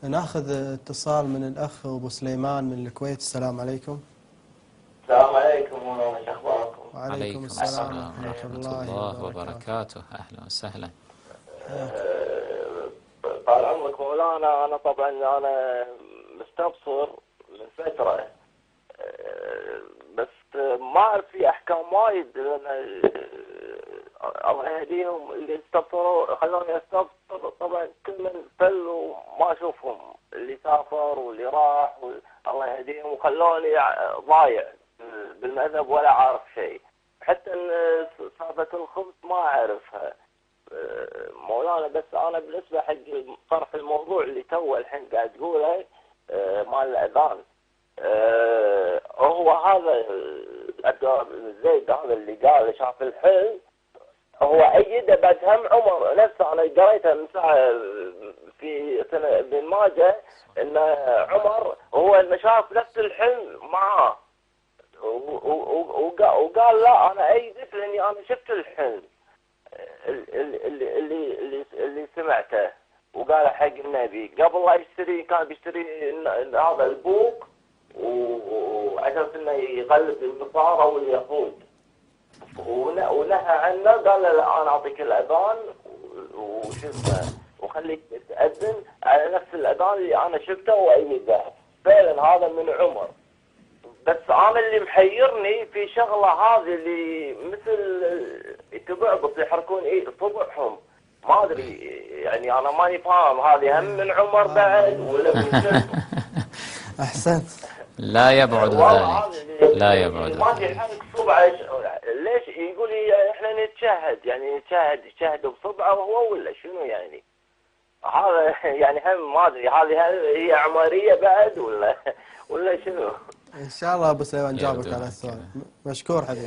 ناخذ اتصال من الأخ أبو سليمان من الكويت. السلام عليكم. السلام عليكم مولانا، شو اخباركم؟ وعليكم السلام ورحمة الله وبركاته. أهلا وسهلا. طال عمرك مولانا، أنا طبعا أنا مستبصر من فترة، بس ما أعرف في أحكام وايد. الله يهديهم اللي استبصروا خلوني استبصر. طبعا كل من فل وما أشوفهم، اللي سافر واللي راح الله يهديهم، وخلوني ضايع بالمذهب ولا عارف شيء. حتى سالفة الخبز ما أعرفها مولانا. بس أنا بالنسبة حق طرح الموضوع اللي تو الحين قاعد تقوله مال الأذان، هو هذا زيد هذا اللي قال شاف الحلم، هو أيده بعد هم عمر نفسه. أنا قريتها من ساعة في سنة ابن ماجه إن عمر هو اللي شاف نفس الحلم معاه، وقال لا أنا أيدك لأني أنا شفت الحلم اللي سمعته، وقال حق النبي قبل لا يشتري. كان بيشتري هذا البوق وعشان انه يغلب البصاره واليهود، ونهى عنه. قال له لا انا اعطيك الاذان وشو اسمه وخليك تاذن على نفس الاذان اللي انا شفته وايده. فعلا هذا من عمر. بس انا اللي محيرني في شغله هذه اللي مثل يتبعبص يحركون صبعهم، ما ادري يعني انا ماني فاهم هذه هم من عمر بعد ولا من شنو؟ أحسنت. لا يبعد ذلك، لا يبعد ما ذلك. في حرك صبعه. ليش يقول لي احنا نتشهد؟ يعني يشهد بصبعه وهو ولا شنو يعني؟ هذا يعني هم ما ادري هذه هي عمريه بعد ولا شنو؟ إن شاء الله أبو سليمان جاوبك على السؤال. مشكور حبيبي.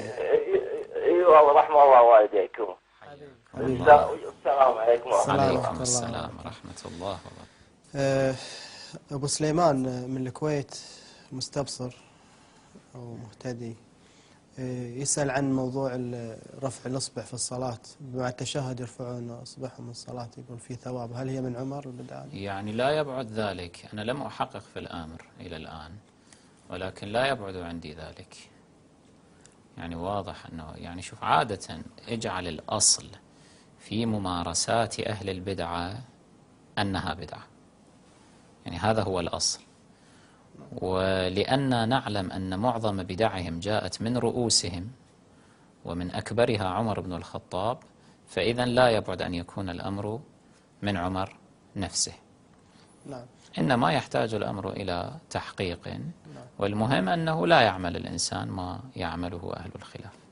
اي والله رحمه الله والديكم. السلام عليكم وعليكم السلام ورحمة الله وبركاته. أبو سليمان من الكويت مستبصر أو مهتدي، يسأل عن موضوع رفع الإصبع في الصلاة. مع التشهد يرفعون إصبعهم من الصلاة، يقول في ثواب. هل هي من عمر البدعة؟ يعني لا يبعد ذلك. أنا لم أحقق في الأمر إلى الآن، ولكن لا يبعد عندي ذلك. يعني واضح أنه يعني شوف، عادة اجعل الأصل في ممارسات أهل البدعة أنها بدعة، يعني هذا هو الأصل. ولأننا نعلم أن معظم بدعهم جاءت من رؤوسهم ومن أكبرها عمر بن الخطاب، فإذا لا يبعد أن يكون الأمر من عمر نفسه. نعم. إنما يحتاج الأمر إلى تحقيق، والمهم أنه لا يعمل الإنسان ما يعمله أهل الخلاف.